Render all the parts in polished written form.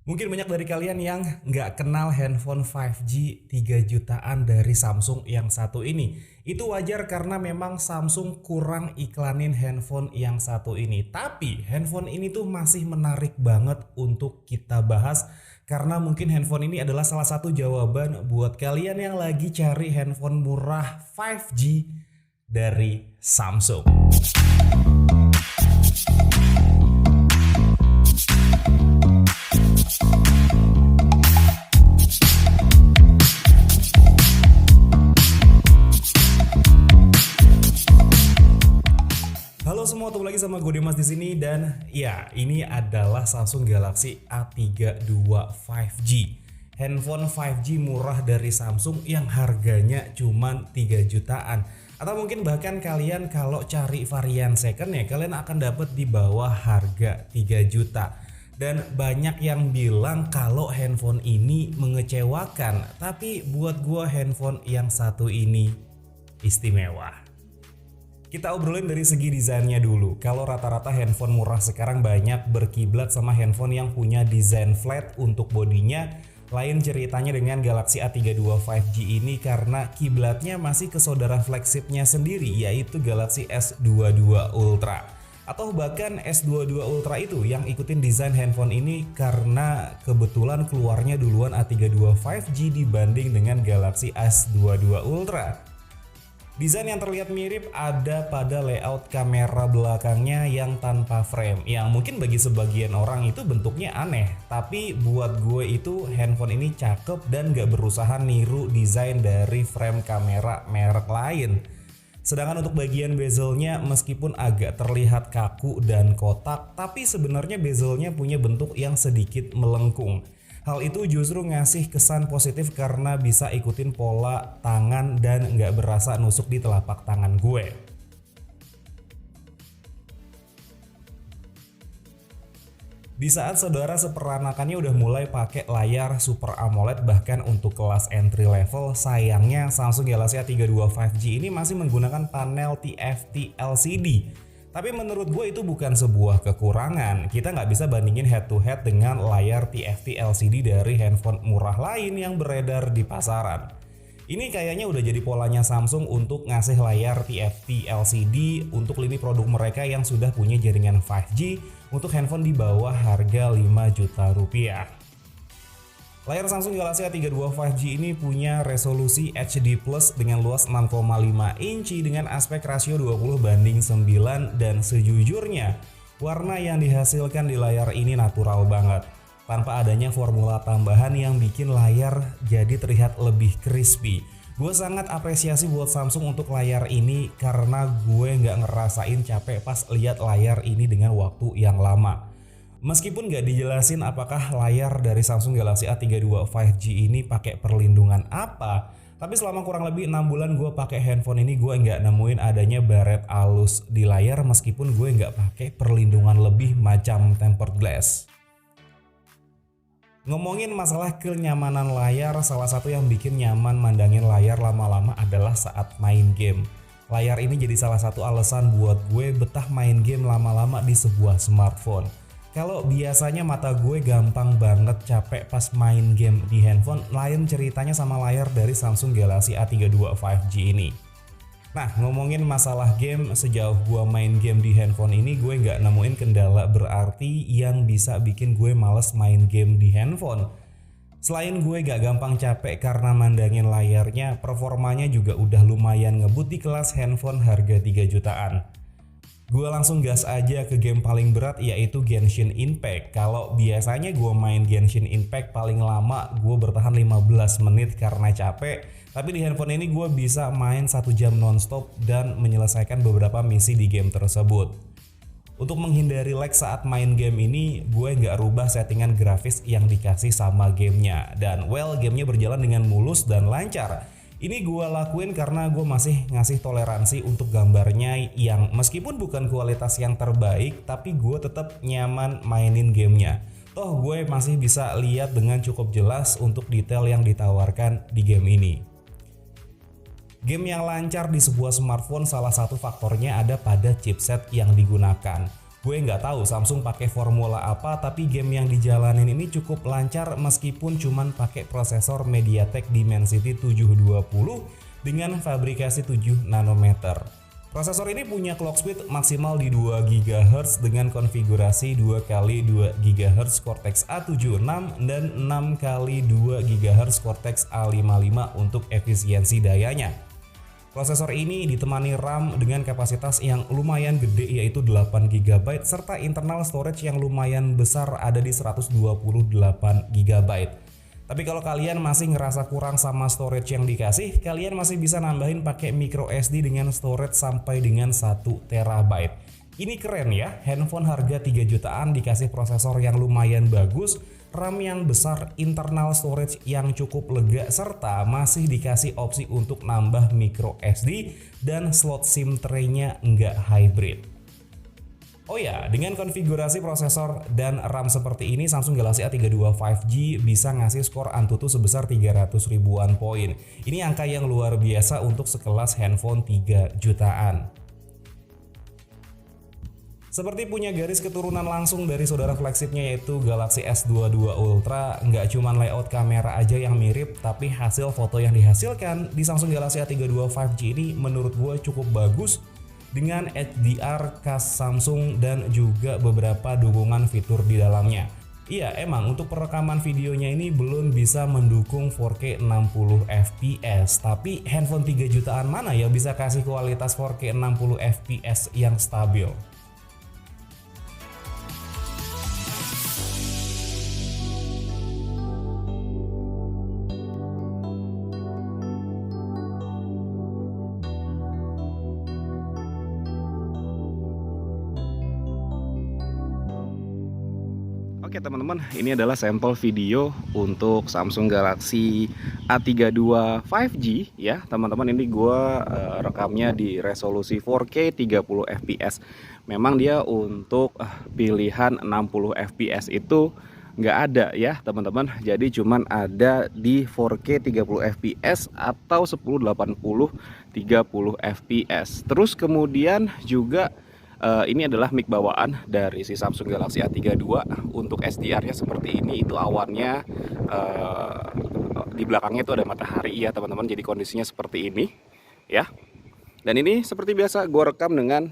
Mungkin banyak dari kalian yang nggak kenal handphone 5G 3 jutaan dari Samsung yang satu ini. Itu wajar karena memang Samsung kurang iklanin handphone yang satu ini. Tapi handphone ini tuh masih menarik banget untuk kita bahas. Karena mungkin handphone ini adalah salah satu jawaban buat kalian yang lagi cari handphone murah 5G dari Samsung. Halo semua, ketemu lagi sama gue Dimas di sini dan ya ini adalah Samsung Galaxy A32 5G. Handphone 5G murah dari Samsung yang harganya cuma 3 jutaan. Atau mungkin bahkan kalian kalau cari varian second ya kalian akan dapat di bawah harga 3 juta. Dan banyak yang bilang kalau handphone ini mengecewakan, tapi buat gue handphone yang satu ini istimewa. Kita obrolin dari segi desainnya dulu. Kalau rata-rata handphone murah sekarang banyak berkiblat sama handphone yang punya desain flat untuk bodinya. Lain ceritanya dengan Galaxy A32 5G ini karena kiblatnya masih ke saudara flagshipnya sendiri yaitu Galaxy S22 Ultra. Atau bahkan S22 Ultra itu yang ikutin desain handphone ini karena kebetulan keluarnya duluan A32 5G dibanding dengan Galaxy S22 Ultra. Desain yang terlihat mirip ada pada layout kamera belakangnya yang tanpa frame. Yang mungkin bagi sebagian orang itu bentuknya aneh. Tapi buat gue itu handphone ini cakep dan gak berusaha niru desain dari frame kamera merek lain. Sedangkan untuk bagian bezelnya meskipun agak terlihat kaku dan kotak, tapi sebenarnya bezelnya punya bentuk yang sedikit melengkung. Hal itu justru ngasih kesan positif karena bisa ikutin pola tangan dan nggak berasa nusuk di telapak tangan gue. Di saat saudara seperanakannya udah mulai pakai layar Super AMOLED bahkan untuk kelas entry level, sayangnya Samsung Galaxy A32 5G ini masih menggunakan panel TFT LCD. Tapi menurut gue itu bukan sebuah kekurangan. Kita nggak bisa bandingin head to head dengan layar TFT LCD dari handphone murah lain yang beredar di pasaran. Ini kayaknya udah jadi polanya Samsung untuk ngasih layar TFT LCD untuk lini produk mereka yang sudah punya jaringan 5G untuk handphone di bawah harga 5 juta rupiah. Layar Samsung Galaxy A32 5G ini punya resolusi HD Plus dengan luas 6,5 inci dengan aspek rasio 20:9 dan sejujurnya warna yang dihasilkan di layar ini natural banget. Tanpa adanya formula tambahan yang bikin layar jadi terlihat lebih crispy. Gue sangat apresiasi buat Samsung untuk layar ini karena gue nggak ngerasain capek pas lihat layar ini dengan waktu yang lama. Meskipun nggak dijelasin apakah layar dari Samsung Galaxy A32 5G ini pakai perlindungan apa, tapi selama kurang lebih 6 bulan gue pakai handphone ini gue nggak nemuin adanya baret halus di layar meskipun gue nggak pakai perlindungan lebih macam tempered glass. Ngomongin masalah kenyamanan layar, salah satu yang bikin nyaman mandangin layar lama-lama adalah saat main game. Layar ini jadi salah satu alasan buat gue betah main game lama-lama di sebuah smartphone. Kalau biasanya mata gue gampang banget capek pas main game di handphone, lain ceritanya sama layar dari Samsung Galaxy A32 5G ini. Nah, ngomongin masalah game, sejauh gue main game di handphone ini gue nggak nemuin kendala berarti yang bisa bikin gue males main game di handphone. Selain gue gak gampang capek karena mandangin layarnya, performanya juga udah lumayan ngebut di kelas handphone harga 3 jutaan. Gue langsung gas aja ke game paling berat yaitu Genshin Impact. Kalau biasanya gue main Genshin Impact paling lama gue bertahan 15 menit karena capek. Tapi di handphone ini gue bisa main 1 jam nonstop dan menyelesaikan beberapa misi di game tersebut. Untuk menghindari lag saat main game ini, gue nggak rubah settingan grafis yang dikasih sama gamenya. Dan gamenya berjalan dengan mulus dan lancar. Ini gue lakuin karena gue masih ngasih toleransi untuk gambarnya yang meskipun bukan kualitas yang terbaik, tapi gue tetap nyaman mainin gamenya. Toh gue masih bisa lihat dengan cukup jelas untuk detail yang ditawarkan di game ini. Game yang lancar di sebuah smartphone salah satu faktornya ada pada chipset yang digunakan. Gue nggak tahu Samsung pakai formula apa, tapi game yang dijalanin ini cukup lancar meskipun cuman pakai prosesor MediaTek Dimensity 720 dengan fabrikasi 7 nanometer. Prosesor ini punya clock speed maksimal di 2 GHz dengan konfigurasi 2x2 GHz Cortex A76 dan 6x2 GHz Cortex A55 untuk efisiensi dayanya. Prosesor ini ditemani RAM dengan kapasitas yang lumayan gede yaitu 8 GB serta internal storage yang lumayan besar ada di 128 GB. Tapi kalau kalian masih ngerasa kurang sama storage yang dikasih, kalian masih bisa nambahin pakai micro SD dengan storage sampai dengan 1 TB. Ini keren ya, handphone harga 3 jutaan dikasih prosesor yang lumayan bagus, RAM yang besar, internal storage yang cukup lega, serta masih dikasih opsi untuk nambah micro SD dan slot SIM tray-nya nggak hybrid. Oh ya, dengan konfigurasi prosesor dan RAM seperti ini, Samsung Galaxy A32 5G bisa ngasih skor Antutu sebesar 300 ribuan poin. Ini angka yang luar biasa untuk sekelas handphone 3 jutaan. Seperti punya garis keturunan langsung dari saudara flagshipnya yaitu Galaxy S22 Ultra, nggak cuma layout kamera aja yang mirip, tapi hasil foto yang dihasilkan di Samsung Galaxy A32 5G ini menurut gue cukup bagus dengan HDR khas Samsung dan juga beberapa dukungan fitur di dalamnya. Iya, emang untuk perekaman videonya ini belum bisa mendukung 4K 60 fps, tapi handphone 3 jutaan mana yang bisa kasih kualitas 4K 60 fps yang stabil? Oke teman-teman, ini adalah sampel video untuk Samsung Galaxy A32 5G ya teman-teman. Ini gue rekamnya di resolusi 4K 30 fps. Memang dia untuk pilihan 60 fps itu nggak ada ya teman-teman. Jadi cuman ada di 4K 30 fps atau 1080 30 fps. Terus kemudian juga ini adalah mic bawaan dari si Samsung Galaxy A32. Untuk SDR-nya seperti ini, itu awannya di belakangnya itu ada matahari ya teman-teman. Jadi kondisinya seperti ini ya. Dan ini seperti biasa gue rekam dengan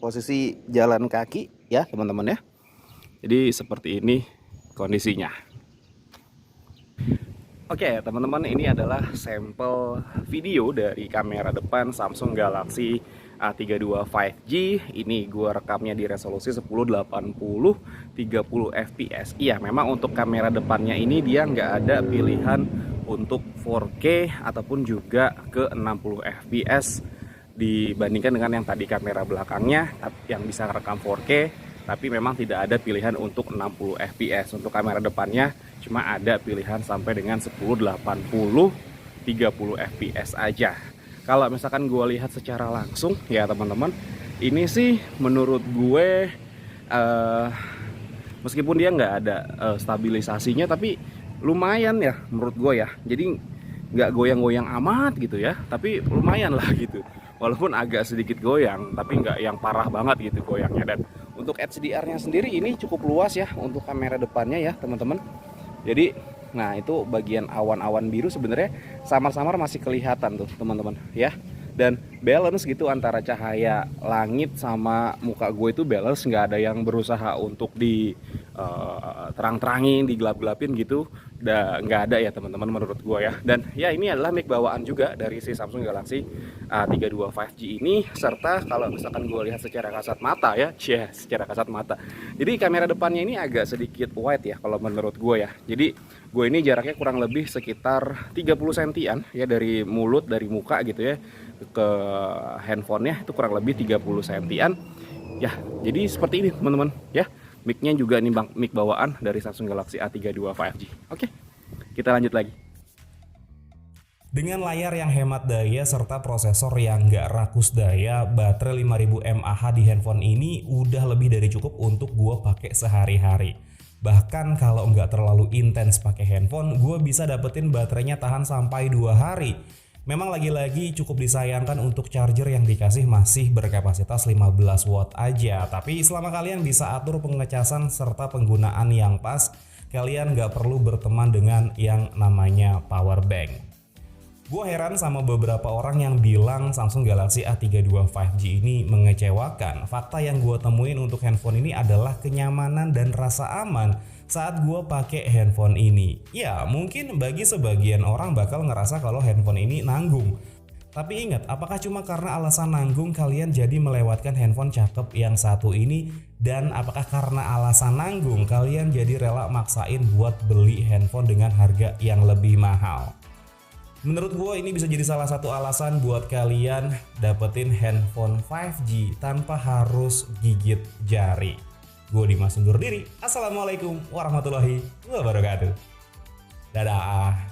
posisi jalan kaki ya teman-teman ya. Jadi seperti ini kondisinya. Oke teman-teman, ini adalah sampel video dari kamera depan Samsung Galaxy A32 5G. Ini gue rekamnya di resolusi 1080 30 fps. Iya, memang untuk kamera depannya ini dia nggak ada pilihan untuk 4K ataupun juga ke 60 fps dibandingkan dengan yang tadi kamera belakangnya yang bisa rekam 4K, tapi memang tidak ada pilihan untuk 60 fps. Untuk kamera depannya cuma ada pilihan sampai dengan 1080 30 fps aja. Kalau misalkan gue lihat secara langsung ya teman-teman, ini sih menurut gue meskipun dia nggak ada stabilisasinya, tapi lumayan ya menurut gue ya. Jadi nggak goyang-goyang amat gitu ya, tapi lumayan lah gitu. Walaupun agak sedikit goyang, tapi nggak yang parah banget gitu goyangnya. Dan untuk HDR-nya sendiri ini cukup luas ya untuk kamera depannya ya teman-teman. Jadi nah itu bagian awan-awan biru sebenarnya samar-samar masih kelihatan tuh teman-teman ya. Dan balance gitu antara cahaya langit sama muka gue itu balance, nggak ada yang berusaha untuk di terang-terangin, digelap-gelapin gitu. Nggak ada ya teman-teman menurut gue ya. Dan ya ini adalah mic bawaan juga dari si Samsung Galaxy A32 5G ini. Serta kalau misalkan gue lihat secara kasat mata ya, secara kasat mata, jadi kamera depannya ini agak sedikit wide ya kalau menurut gue ya. Jadi gue ini jaraknya kurang lebih sekitar 30 sentian ya dari mulut, dari muka gitu ya ke handphonenya, itu kurang lebih 30 sentian ya. Jadi seperti ini teman-teman ya. Mic-nya juga ini mic bawaan dari Samsung Galaxy A32 5G. Oke, kita lanjut lagi. Dengan layar yang hemat daya serta prosesor yang nggak rakus daya, baterai 5000 mAh di handphone ini udah lebih dari cukup untuk gue pakai sehari-hari. Bahkan kalau nggak terlalu intens pakai handphone, gue bisa dapetin baterainya tahan sampai 2 hari. Memang lagi-lagi cukup disayangkan untuk charger yang dikasih masih berkapasitas 15 watt aja. Tapi selama kalian bisa atur pengecasan serta penggunaan yang pas, kalian nggak perlu berteman dengan yang namanya power bank. Gue heran sama beberapa orang yang bilang Samsung Galaxy A32 5G ini mengecewakan. Fakta yang gue temuin untuk handphone ini adalah kenyamanan dan rasa aman saat gue pakai handphone ini. Ya, mungkin bagi sebagian orang bakal ngerasa kalau handphone ini nanggung. Tapi ingat, apakah cuma karena alasan nanggung kalian jadi melewatkan handphone cakep yang satu ini? Dan apakah karena alasan nanggung kalian jadi rela maksain buat beli handphone dengan harga yang lebih mahal? Menurut gue ini bisa jadi salah satu alasan buat kalian dapetin handphone 5G tanpa harus gigit jari. Gue Dimas undur diri. Assalamualaikum warahmatullahi wabarakatuh. Dadah.